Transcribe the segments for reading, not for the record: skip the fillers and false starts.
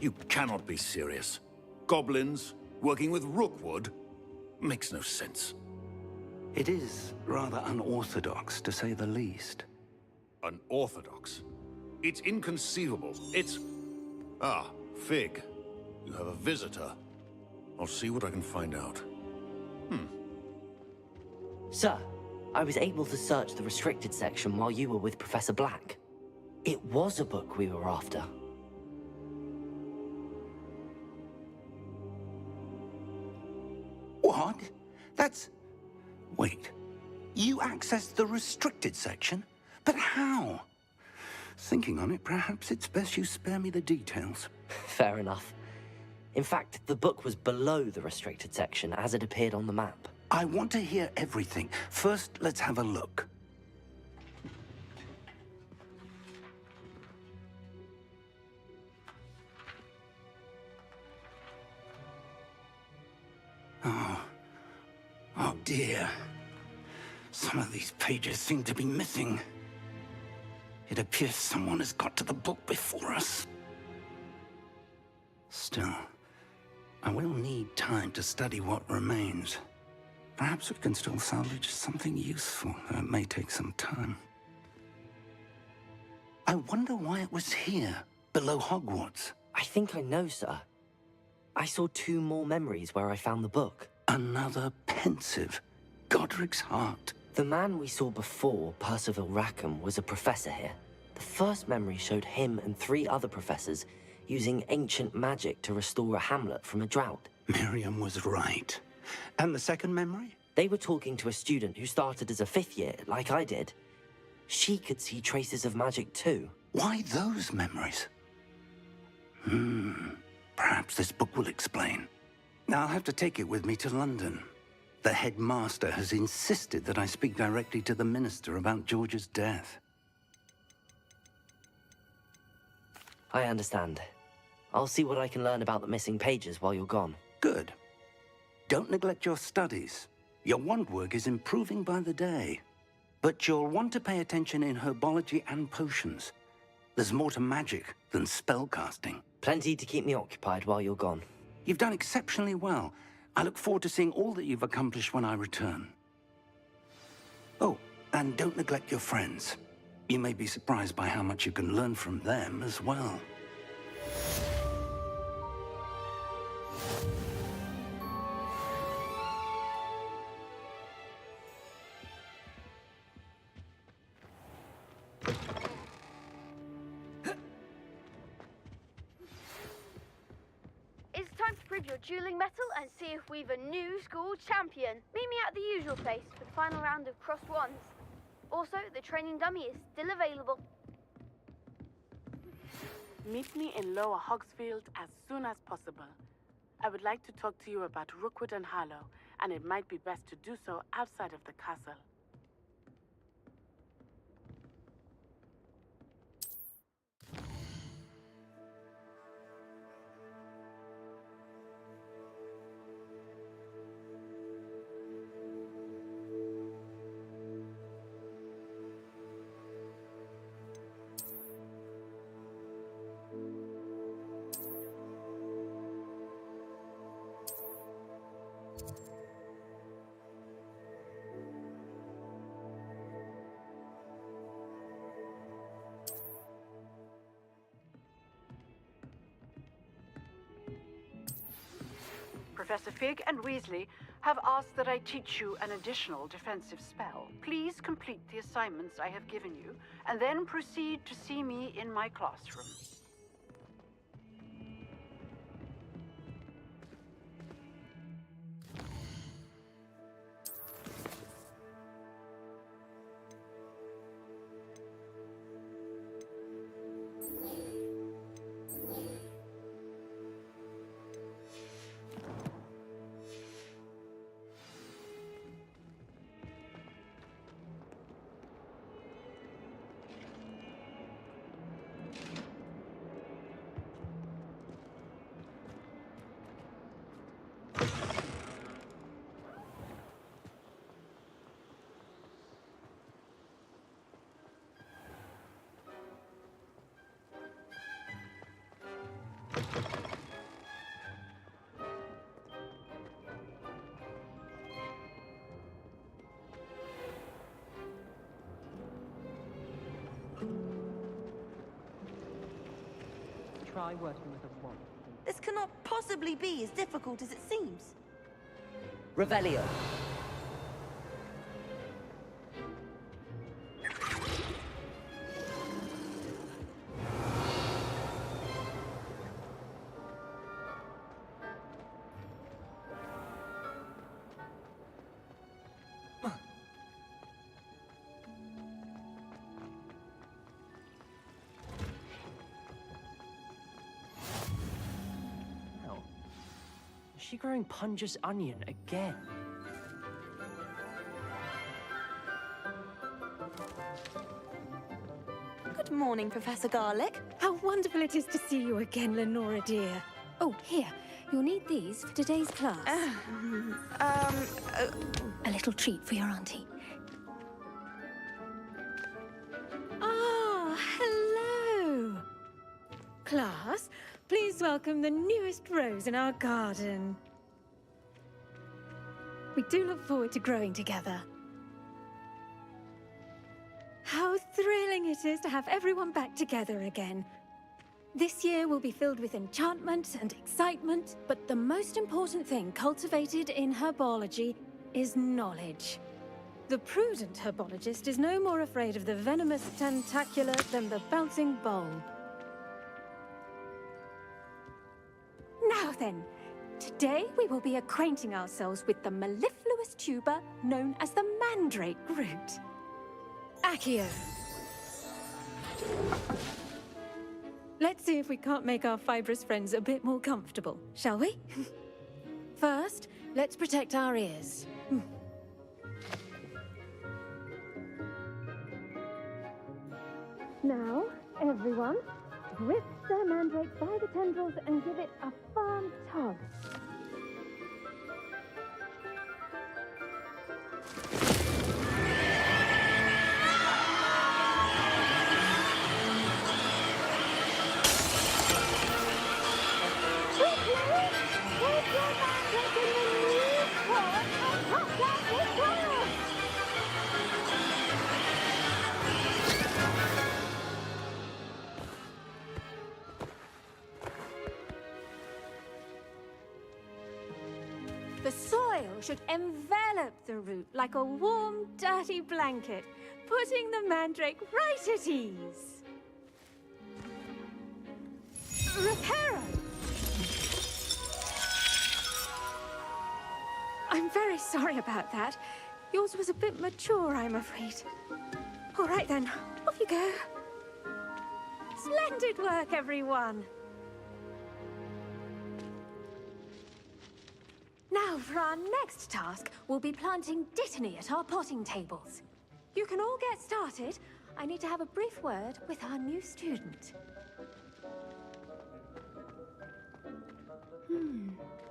You cannot be serious. Goblins working with Rookwood? Makes no sense. It is rather unorthodox, to say the least. Unorthodox? It's inconceivable. It's... Ah, Fig. You have a visitor. I'll see what I can find out. Sir, I was able to search the restricted section while you were with Professor Black. It was a book we were after. What? That's... Wait. You accessed the restricted section? But how? Thinking on it, perhaps it's best you spare me the details. Fair enough. In fact, the book was below the restricted section as it appeared on the map. I want to hear everything. First, let's have a look. Oh dear. Some of these pages seem to be missing. It appears someone has got to the book before us. Still, I will need time to study what remains. Perhaps we can still salvage something useful, though it may take some time. I wonder why it was here, below Hogwarts. I think I know, sir. I saw 2 more memories where I found the book. Another pensive. Godric's heart. The man we saw before, Percival Rackham, was a professor here. The first memory showed him and 3 other professors using ancient magic to restore a hamlet from a drought. Miriam was right. And the second memory? They were talking to a student who started as a 5th year, like I did. She could see traces of magic too. Why those memories? Perhaps this book will explain. I'll have to take it with me to London. The headmaster has insisted that I speak directly to the minister about George's death. I understand. I'll see what I can learn about the missing pages while you're gone. Good. Don't neglect your studies. Your wand work is improving by the day. But you'll want to pay attention in herbology and potions. There's more to magic than spellcasting. Plenty to keep me occupied while you're gone. You've done exceptionally well. I look forward to seeing all that you've accomplished when I return. Oh, and don't neglect your friends. You may be surprised by how much you can learn from them as well. It's time to prove your dueling mettle and see if we've a new school champion. Meet me at the usual place for the final round of crossed wands. Also, the training dummy is still available. Meet me in Lower Hogsfield as soon as possible. I would like to talk to you about Rookwood and Harlow, and it might be best to do so outside of the castle. Professor Fig and Weasley have asked that I teach you an additional defensive spell. Please complete the assignments I have given you, and then proceed to see me in my classroom. try working with a wand. This cannot possibly be as difficult as it seems. Revelio. Is she growing Punja's onion again? Good morning, Professor Garlic. How wonderful it is to see you again, Lenora dear. Oh, here. You'll need these for today's class. A little treat for your auntie. Ah, hello. Class, please welcome the newest rose in our garden. We do look forward to growing together. How thrilling it is to have everyone back together again. This year will be filled with enchantment and excitement, but the most important thing cultivated in herbology is knowledge. The prudent herbologist is no more afraid of the venomous tentacular than the bouncing bulb. Now then, today we will be acquainting ourselves with the mellifluous tuber known as the mandrake root. Accio. Let's see if we can't make our fibrous friends a bit more comfortable, shall we? First, let's protect our ears. Now, everyone, grip the mandrake by the tendrils and give it a firm tug. The soil should envelop the root like a warm, dirty blanket, putting the mandrake right at ease. Reparo! I'm very sorry about that. Yours was a bit mature, I'm afraid. All right then, off you go. Splendid work, everyone. Now, for our next task, we'll be planting dittany at our potting tables. You can all get started. I need to have a brief word with our new student.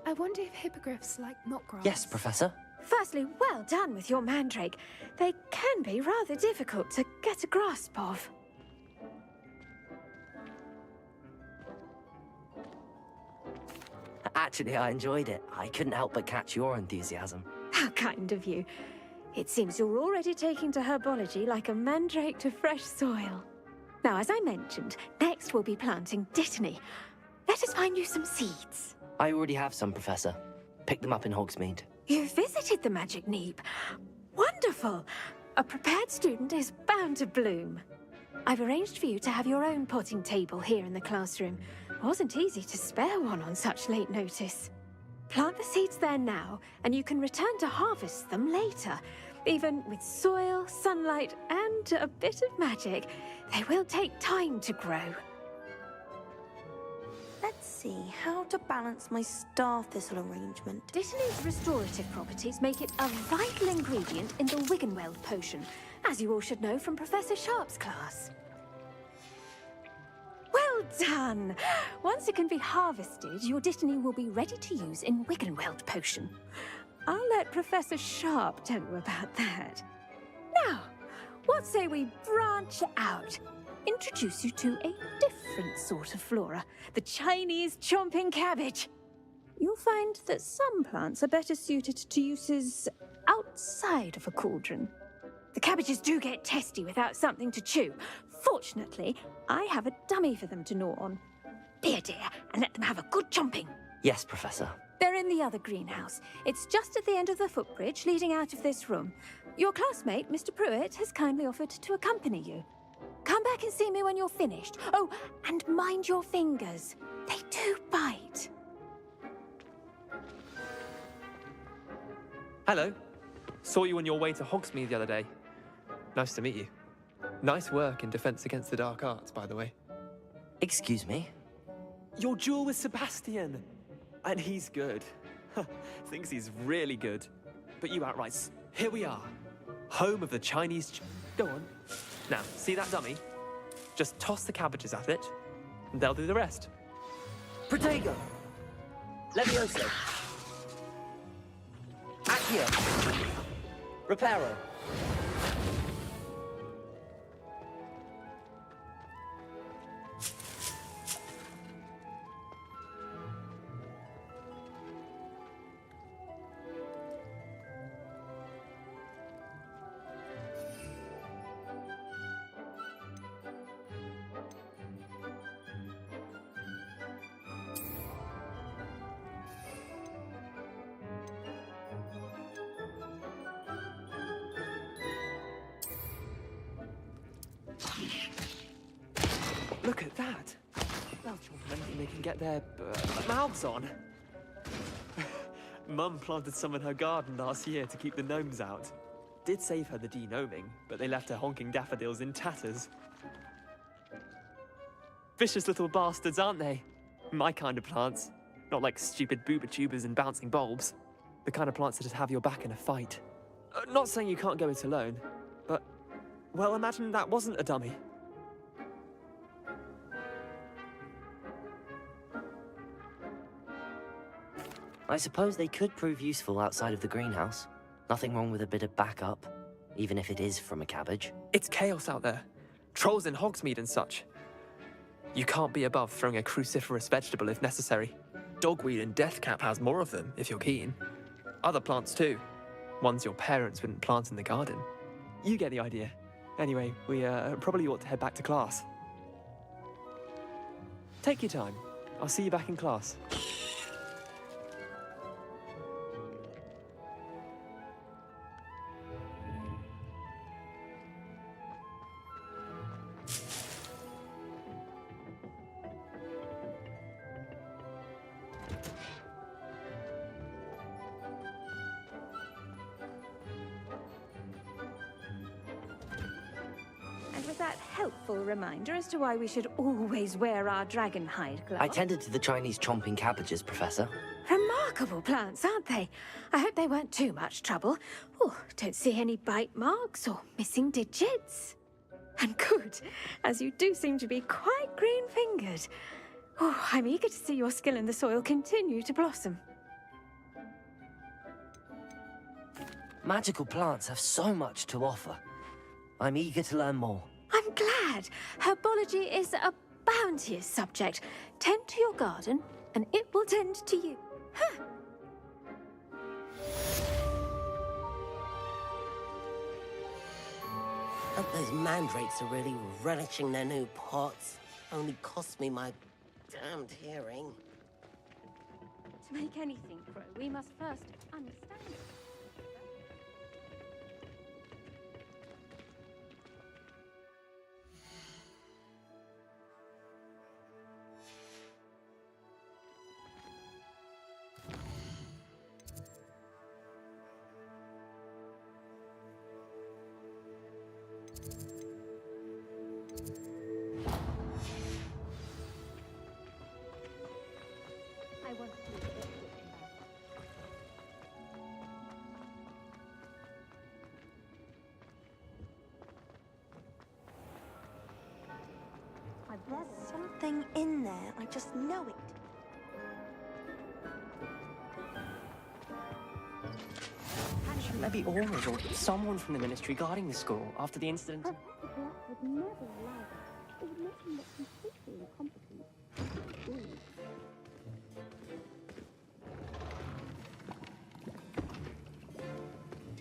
I wonder if hippogriffs like knotgrass. Yes, Professor. Firstly, well done with your mandrake. They can be rather difficult to get a grasp of. Actually, I enjoyed it. I couldn't help but catch your enthusiasm. How kind of you. It seems you're already taking to herbology like a mandrake to fresh soil. Now, as I mentioned, next we'll be planting dittany. Let us find you some seeds. I already have some, Professor. Picked them up in Hogsmeade. You visited the Magic Neep. Wonderful! A prepared student is bound to bloom. I've arranged for you to have your own potting table here in the classroom. Wasn't easy to spare one on such late notice. Plant the seeds there now, and you can return to harvest them later. Even with soil, sunlight, and a bit of magic, they will take time to grow. Let's see how to balance my star thistle arrangement. Dittany's restorative properties make it a vital ingredient in the Wiggenweld potion, as you all should know from Professor Sharp's class. Well done! Once it can be harvested, your dittany will be ready to use in Wiggenweld potion. I'll let Professor Sharp tell you about that. Now, what say we branch out? Introduce you to a different sort of flora, the Chinese chomping cabbage. You'll find that some plants are better suited to uses outside of a cauldron. The cabbages do get testy without something to chew. Fortunately, I have a dummy for them to gnaw on. Be a dear and let them have a good chomping. Yes, Professor. They're in the other greenhouse. It's just at the end of the footbridge leading out of this room. Your classmate, Mr. Pruitt, has kindly offered to accompany you. Come back and see me when you're finished. Oh, and mind your fingers. They do bite. Hello. Saw you on your way to Hogsmeade the other day. Nice to meet you. Nice work in Defense Against the Dark Arts, by the way. Excuse me? Your duel with Sebastian! And he's good. Thinks he's really good. But you outright... Here we are. Home of the Chinese... Go on. Now, see that dummy? Just toss the cabbages at it, and they'll do the rest. Protego! Levioso! Accio! Reparo! Look at that! They'll chomp anything they can get their mouths on. Mum planted some in her garden last year to keep the gnomes out. Did save her the de-gnoming, but they left her honking daffodils in tatters. Vicious little bastards, aren't they? My kind of plants. Not like stupid booba tubers and bouncing bulbs. The kind of plants that just have your back in a fight. Not saying you can't go it alone, but... Well, imagine that wasn't a dummy. I suppose they could prove useful outside of the greenhouse. Nothing wrong with a bit of backup, even if it is from a cabbage. It's chaos out there. Trolls in Hogsmeade and such. You can't be above throwing a cruciferous vegetable if necessary. Dogweed and deathcap has more of them, if you're keen. Other plants too. Ones your parents wouldn't plant in the garden. You get the idea. Anyway, we probably ought to head back to class. Take your time. I'll see you back in class. Helpful reminder as to why we should always wear our dragon hide gloves. I tended to the Chinese chomping cabbages, Professor. Remarkable plants, aren't they? I hope they weren't too much trouble. Oh, don't see any bite marks or missing digits. And good, as you do seem to be quite green-fingered. Oh, I'm eager to see your skill in the soil continue to blossom. Magical plants have so much to offer. I'm eager to learn more. I'm glad. Herbology is a bounteous subject. Tend to your garden, and it will tend to you. Huh. And those mandrakes are really relishing their new pots. Only cost me my damned hearing. To make anything grow, we must first understand it. There's something in there. I just know it. Shouldn't there be Aurors or someone from the ministry guarding the school after the incident? Would never allow that. It would make him look completely incompetent.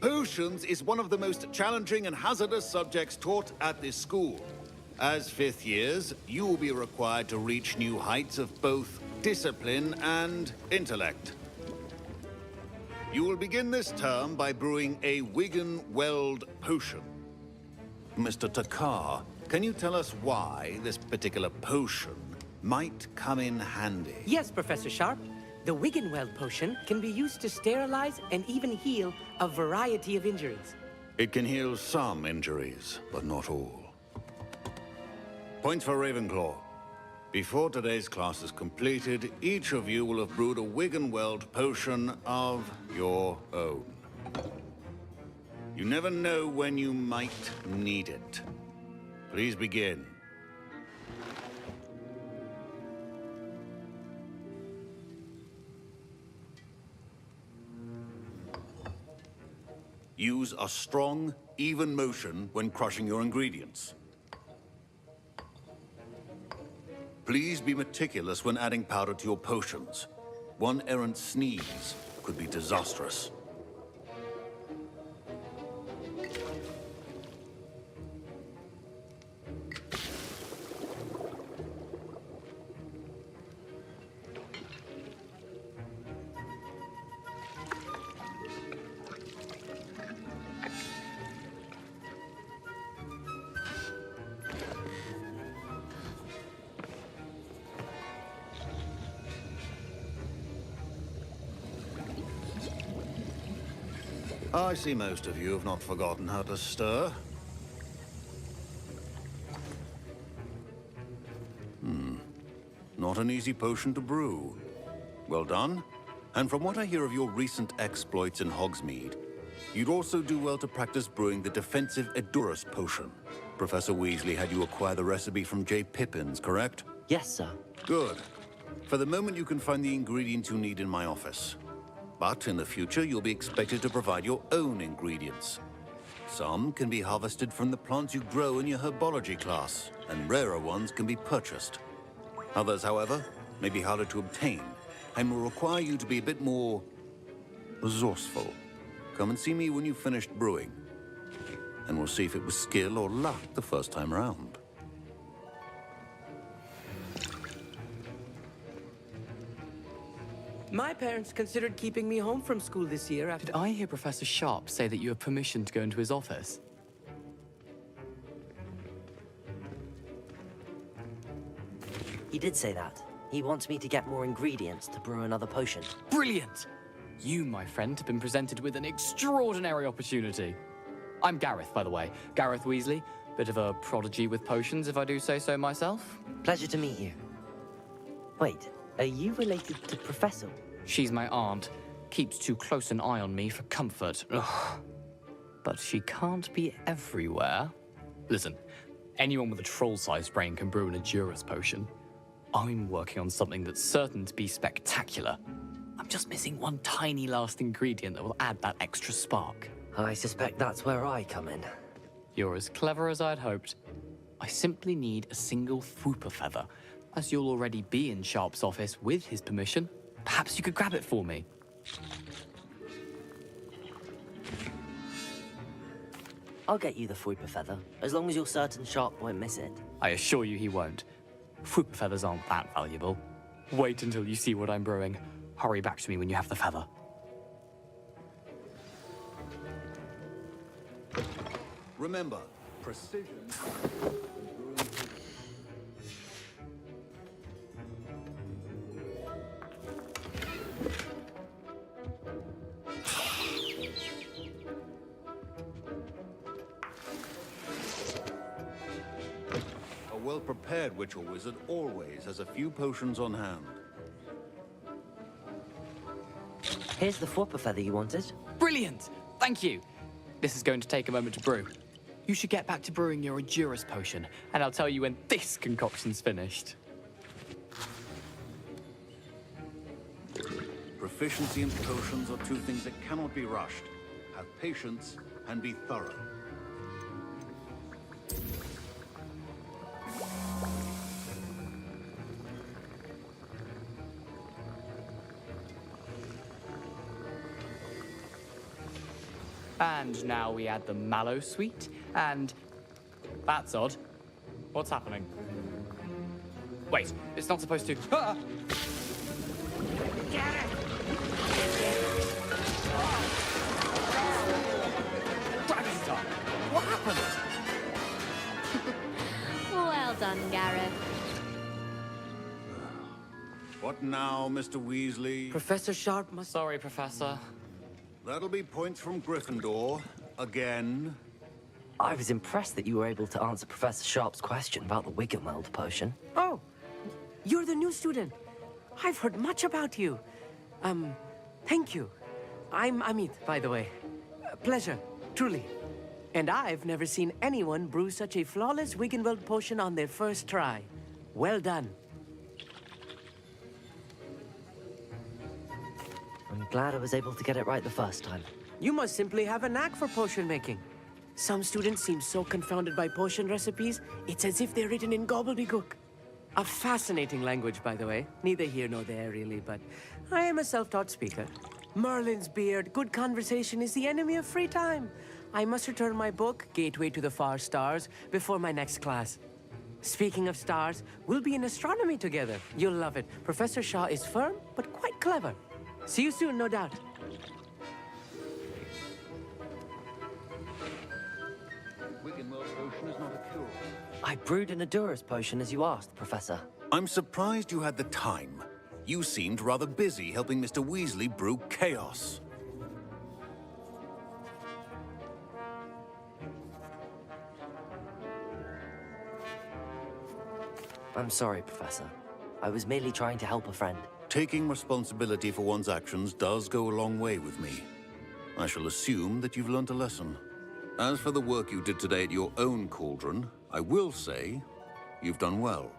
Potions is one of the most challenging and hazardous subjects taught at this school. As fifth years, you will be required to reach new heights of both discipline and intellect. You will begin this term by brewing a Wiggenweld potion. Mr. Takar, can you tell us why this particular potion might come in handy? Yes, Professor Sharp. The Wiggenweld potion can be used to sterilize and even heal a variety of injuries. It can heal some injuries, but not all. Points for Ravenclaw. Before today's class is completed, each of you will have brewed a Wiggenweld potion of your own. You never know when you might need it. Please begin. Use a strong, even motion when crushing your ingredients. Please be meticulous when adding powder to your potions. One errant sneeze could be disastrous. I see most of you have not forgotten how to stir. Not an easy potion to brew. Well done. And from what I hear of your recent exploits in Hogsmeade, you'd also do well to practice brewing the defensive Edurus potion. Professor Weasley had you acquire the recipe from J. Pippin's, correct? Yes, sir. Good. For the moment, you can find the ingredients you need in my office. But in the future, you'll be expected to provide your own ingredients. Some can be harvested from the plants you grow in your herbology class, and rarer ones can be purchased. Others, however, may be harder to obtain, and will require you to be a bit more resourceful. Come and see me when you've finished brewing, and we'll see if it was skill or luck the first time around. My parents considered keeping me home from school this year after... Did I hear Professor Sharp say that you have permission to go into his office? He did say that. He wants me to get more ingredients to brew another potion. Brilliant! You, my friend, have been presented with an extraordinary opportunity. I'm Gareth, by the way. Gareth Weasley. Bit of a prodigy with potions, if I do say so myself. Pleasure to meet you. Wait, are you related to Professor? She's my aunt. Keeps too close an eye on me for comfort. Ugh. But she can't be everywhere. Listen, anyone with a troll-sized brain can brew an Edurus potion. I'm working on something that's certain to be spectacular. I'm just missing one tiny last ingredient that will add that extra spark. I suspect that's where I come in. You're as clever as I'd hoped. I simply need a single Fwooper feather. As you'll already be in Sharp's office with his permission, perhaps you could grab it for me. I'll get you the Fwooper feather, as long as you're certain Sharp won't miss it. I assure you he won't. Fwooper feathers aren't that valuable. Wait until you see what I'm brewing. Hurry back to me when you have the feather. Remember, precision... A well-prepared witch or wizard always has a few potions on hand. Here's the Fwooper feather you wanted. Brilliant! Thank you! This is going to take a moment to brew. You should get back to brewing your Edurus potion, and I'll tell you when this concoction's finished. Proficiency in potions are two things that cannot be rushed. Have patience and be thorough. And now we add the mallow sweet, and... that's odd. What's happening? Wait, it's not supposed to. Ah! Get it! Gratis time! What happened? Well done, Gareth. What now, Mr. Weasley? Professor Sharp must... Sorry, Professor. That'll be points from Gryffindor. Again. I was impressed that you were able to answer Professor Sharp's question about the Wiggenweld potion. Oh, you're the new student. I've heard much about you. Thank you. I'm Amit, by the way. Pleasure, truly. And I've never seen anyone brew such a flawless Wiggenweld potion on their first try. Well done. I'm glad I was able to get it right the first time. You must simply have a knack for potion making. Some students seem so confounded by potion recipes, it's as if they're written in gobbledygook. A fascinating language, by the way. Neither here nor there, really, but I am a self-taught speaker. Merlin's beard, good conversation is the enemy of free time. I must return my book, Gateway to the Far Stars, before my next class. Speaking of stars, we'll be in astronomy together. You'll love it. Professor Shaw is firm, but quite clever. See you soon, no doubt. Wiggenweld potion is not a cure. I brewed an Adurus potion as you asked, Professor. I'm surprised you had the time. You seemed rather busy helping Mr. Weasley brew chaos. I'm sorry, Professor. I was merely trying to help a friend. Taking responsibility for one's actions does go a long way with me. I shall assume that you've learnt a lesson. As for the work you did today at your own cauldron, I will say you've done well.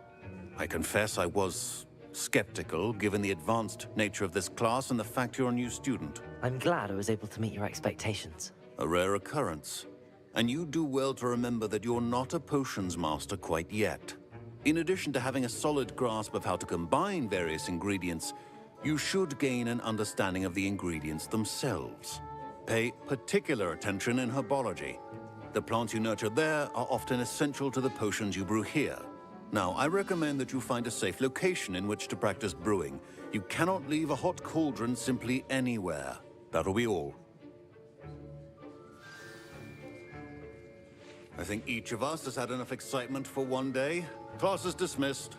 I confess I was skeptical, given the advanced nature of this class and the fact you're a new student. I'm glad I was able to meet your expectations. A rare occurrence. And you do well to remember that you're not a potions master quite yet. In addition to having a solid grasp of how to combine various ingredients, you should gain an understanding of the ingredients themselves. Pay particular attention in herbology. The plants you nurture there are often essential to the potions you brew here. Now, I recommend that you find a safe location in which to practice brewing. You cannot leave a hot cauldron simply anywhere. That'll be all. I think each of us has had enough excitement for one day. Class is dismissed.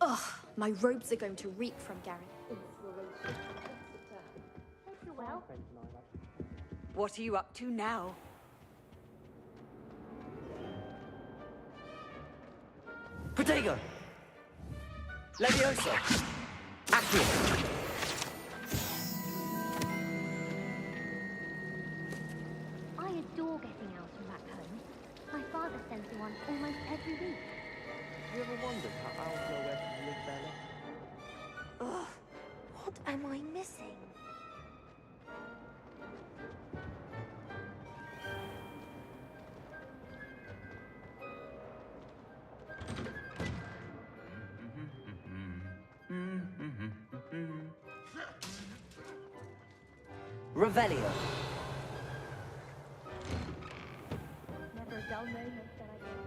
Ugh, my robes are going to reek from Gareth. Hope you're well. What are you up to now? Protego! Levioso! Accio! I adore getting out from back home. My father sends me one almost every week. You ever wondered how owls know where to live their life? Ugh, what am I missing? Revelio. Never a dull moment that I can.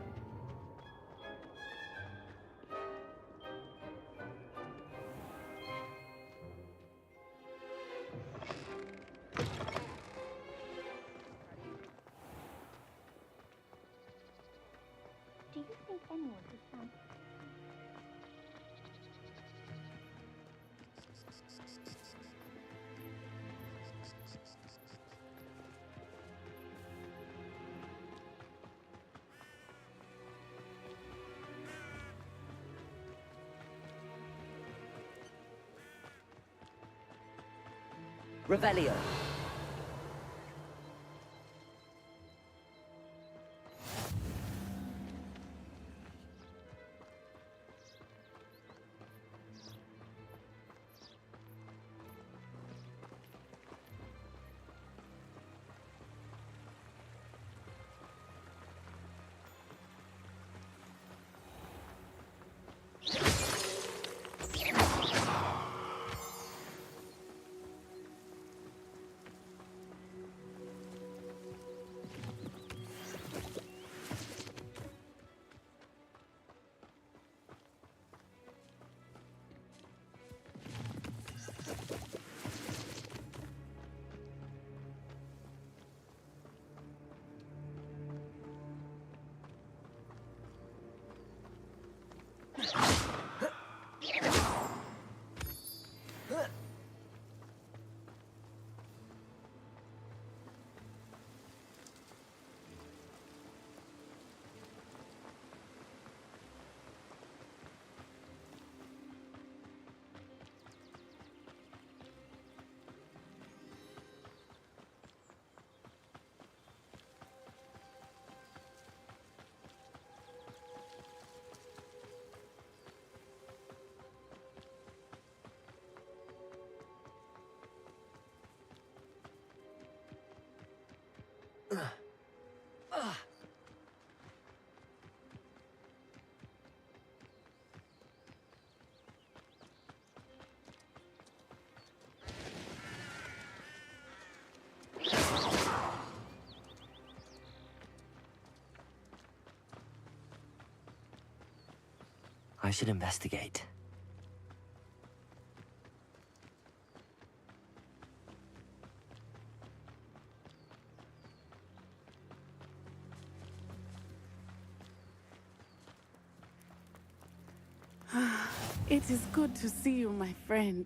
Do you think anyone has found... Revelio. I should investigate. It is good to see you, my friend.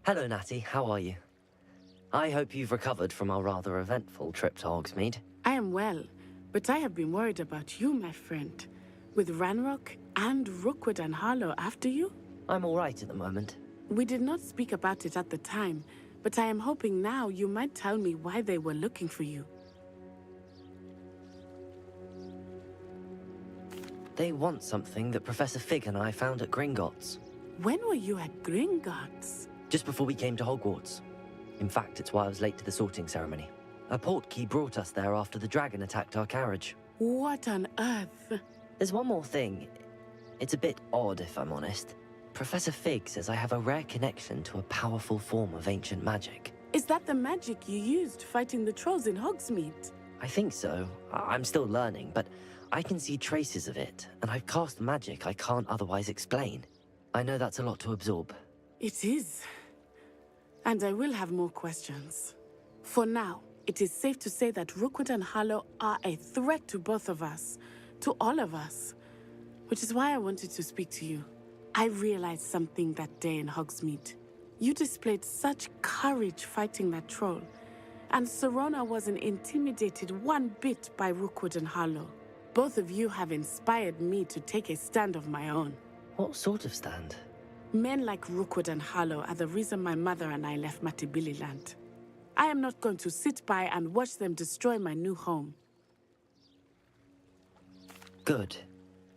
Hello, Natty. How are you? I hope you've recovered from our rather eventful trip to Hogsmeade. I am well, but I have been worried about you, my friend. With Ranrock and Rookwood and Harlow after you? I'm all right at the moment. We did not speak about it at the time, but I am hoping now you might tell me why they were looking for you. They want something that Professor Fig and I found at Gringotts. When were you at Gringotts? Just before we came to Hogwarts. In fact, it's why I was late to the sorting ceremony. A portkey brought us there after the dragon attacked our carriage. What on earth? There's one more thing. It's a bit odd, if I'm honest. Professor Fig says I have a rare connection to a powerful form of ancient magic. Is that the magic you used fighting the trolls in Hogsmeade? I think so. I'm still learning, but I can see traces of it, and I've cast magic I can't otherwise explain. I know that's a lot to absorb. It is. And I will have more questions. For now, it is safe to say that Rookwood and Harlow are a threat to both of us, to all of us. Which is why I wanted to speak to you. I realized something that day in Hogsmeade. You displayed such courage fighting that troll, and Serona wasn't intimidated one bit by Rookwood and Harlow. Both of you have inspired me to take a stand of my own. What sort of stand? Men like Rookwood and Harlow are the reason my mother and I left Matibili land. I am not going to sit by and watch them destroy my new home. Good.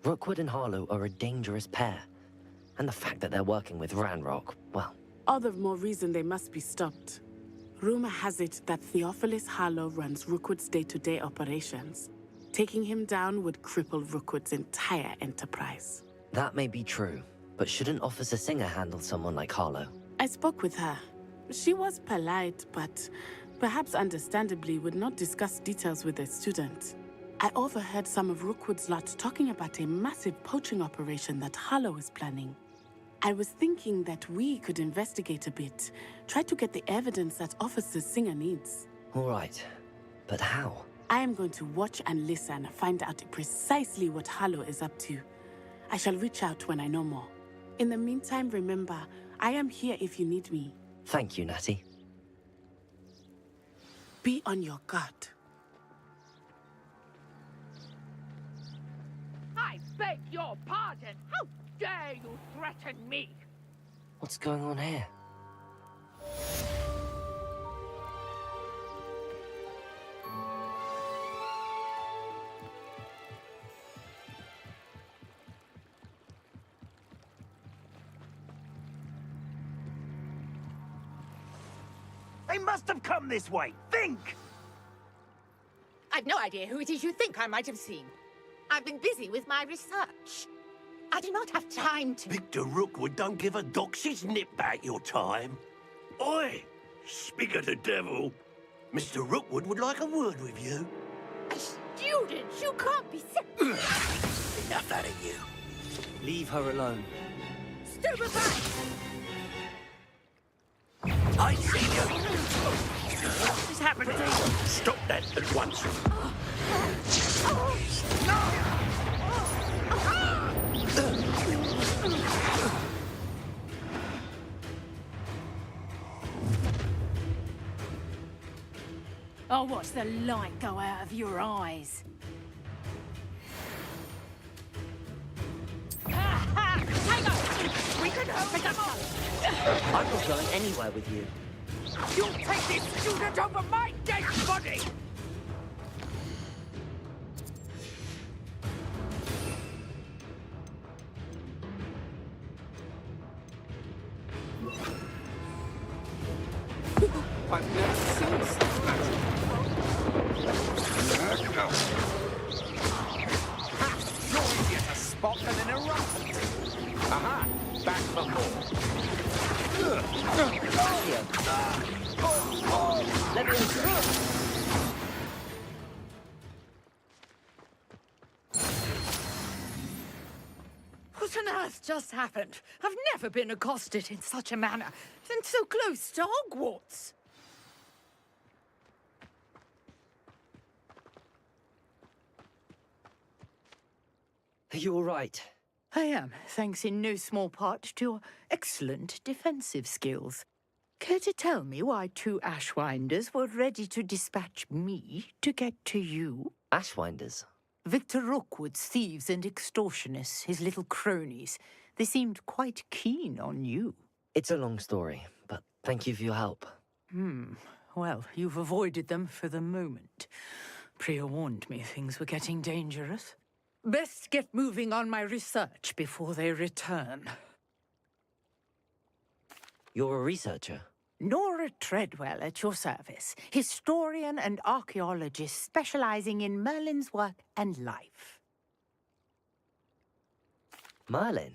Rookwood and Harlow are a dangerous pair. And the fact that they're working with Ranrock, well... All the more reason they must be stopped. Rumor has it that Theophilus Harlow runs Rookwood's day-to-day operations. Taking him down would cripple Rookwood's entire enterprise. That may be true, but shouldn't Officer Singer handle someone like Harlow? I spoke with her. She was polite, but perhaps understandably would not discuss details with a student. I overheard some of Rookwood's lot talking about a massive poaching operation that Harlow is planning. I was thinking that we could investigate a bit, try to get the evidence that Officer Singer needs. All right, but how? I am going to watch and listen, find out precisely what Harlow is up to. I shall reach out when I know more. In the meantime, remember, I am here if you need me. Thank you, Natty. Be on your guard. I beg your pardon! How dare you threaten me? What's going on here? They must have come this way. Think! I've no idea who it is you think I might have seen. I've been busy with my research. I do not have time to... Victor Rookwood don't give a doxy's nip back your time. Oi! Speak of the devil. Mr. Rookwood would like a word with you. Students, you can't be sick. Enough out of you. Leave her alone. Stupid back! I see you. What is happening? Stop that at once. I'll watch the light go out of your eyes. We can help them up! I'm not going anywhere with you. You'll take this student over my dead body! I've never seen such magic. Ha! You're easier to spot than an eruptant. Aha! Back for more. Let me in. What on earth just happened? I've never been accosted in such a manner, and so close to Hogwarts. Are you all right? I am, thanks in no small part to your excellent defensive skills. Care to tell me why 2 Ashwinders were ready to dispatch me to get to you? Ashwinders? Victor Rookwood's thieves and extortionists, his little cronies. They seemed quite keen on you. It's a long story, but thank you for your help. Well, you've avoided them for the moment. Priya warned me things were getting dangerous. Best get moving on my research before they return. You're a researcher? Nora Treadwell at your service, historian and archaeologist specializing in Merlin's work and life. Merlin?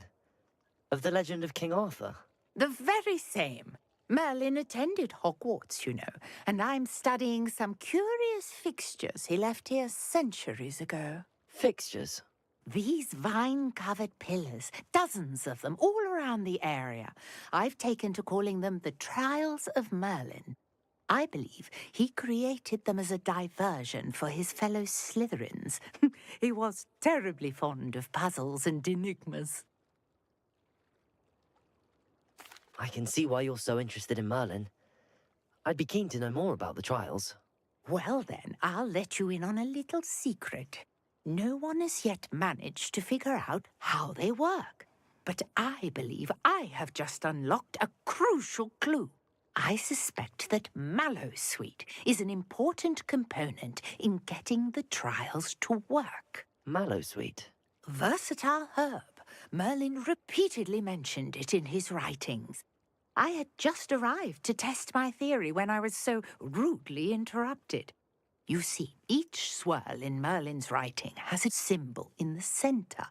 Of the legend of King Arthur? The very same. Merlin attended Hogwarts, you know, and I'm studying some curious fixtures he left here centuries ago. Fixtures? These vine-covered pillars, dozens of them, all around the area. I've taken to calling them the Trials of Merlin. I believe he created them as a diversion for his fellow Slytherins. He was terribly fond of puzzles and enigmas. I can see why you're so interested in Merlin. I'd be keen to know more about the trials. Well then, I'll let you in on a little secret. No one has yet managed to figure out how they work. But I believe I have just unlocked a crucial clue. I suspect that Mallowsweet is an important component in getting the trials to work. Mallowsweet? Versatile herb. Merlin repeatedly mentioned it in his writings. I had just arrived to test my theory when I was so rudely interrupted. You see, each swirl in Merlin's writing has a symbol in the center.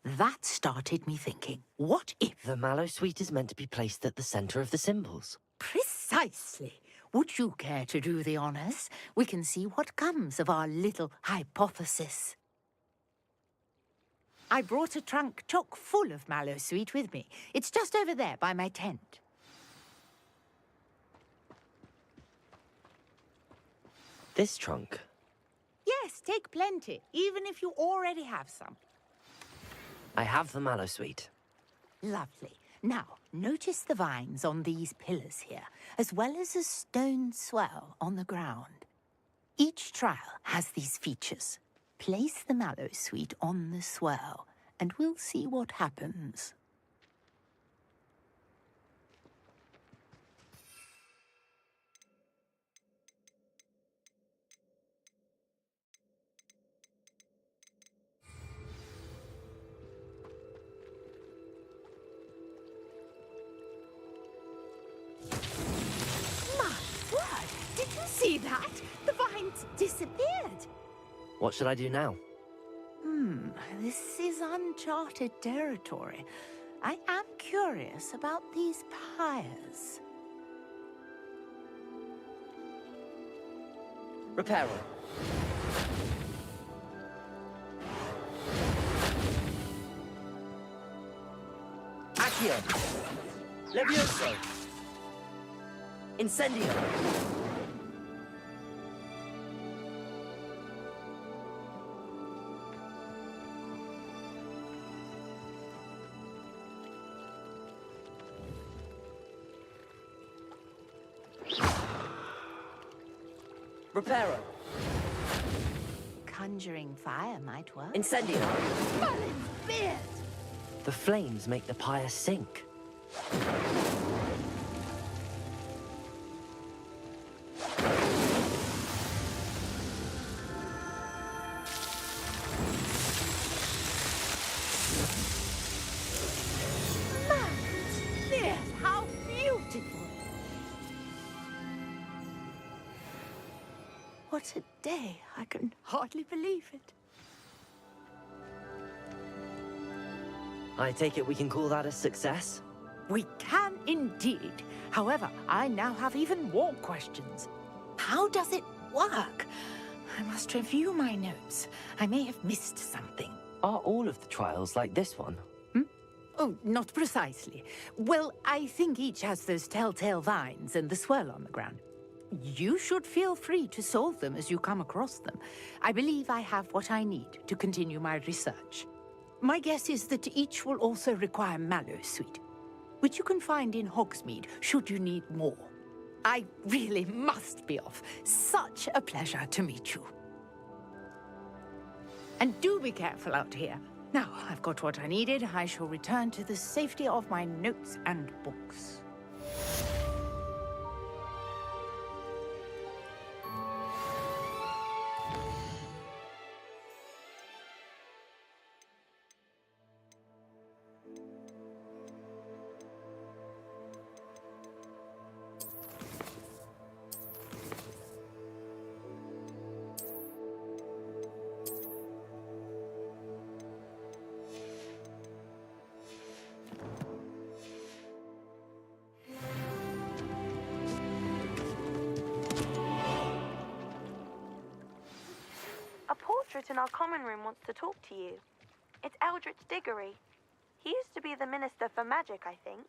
That started me thinking, what if... The Mallowsweet is meant to be placed at the center of the symbols. Precisely. Would you care to do the honors? We can see what comes of our little hypothesis. I brought a trunk chock full of Mallowsweet with me. It's just over there by my tent. This trunk? Yes, take plenty, even if you already have some. I have the Mallowsweet. Lovely. Now, notice the vines on these pillars here, as well as a stone swell on the ground. Each trial has these features. Place the Mallowsweet on the swell, and we'll see what happens. Did you see that? The vines disappeared. What should I do now? This is uncharted territory. I am curious about these pyres. Reparo. Accio. Levioso. Incendio. Reparo. Conjuring fire might work. Incendio. Merlin's beard! The flames make the pyre sink. Merlin's beard! How beautiful! What a day! I can hardly believe it. I take it we can call that a success? We can indeed. However, I now have even more questions. How does it work? I must review my notes. I may have missed something. Are all of the trials like this one? Oh, not precisely. Well, I think each has those telltale vines and the swirl on the ground. You should feel free to solve them as you come across them. I believe I have what I need to continue my research. My guess is that each will also require mallow sweet, which you can find in Hogsmeade should you need more. I really must be off. Such a pleasure to meet you. And do be careful out here. Now, I've got what I needed. I shall return to the safety of my notes and books. A portrait in our common room wants to talk to you. It's Eldritch Diggory. He used to be the Minister for Magic, I think.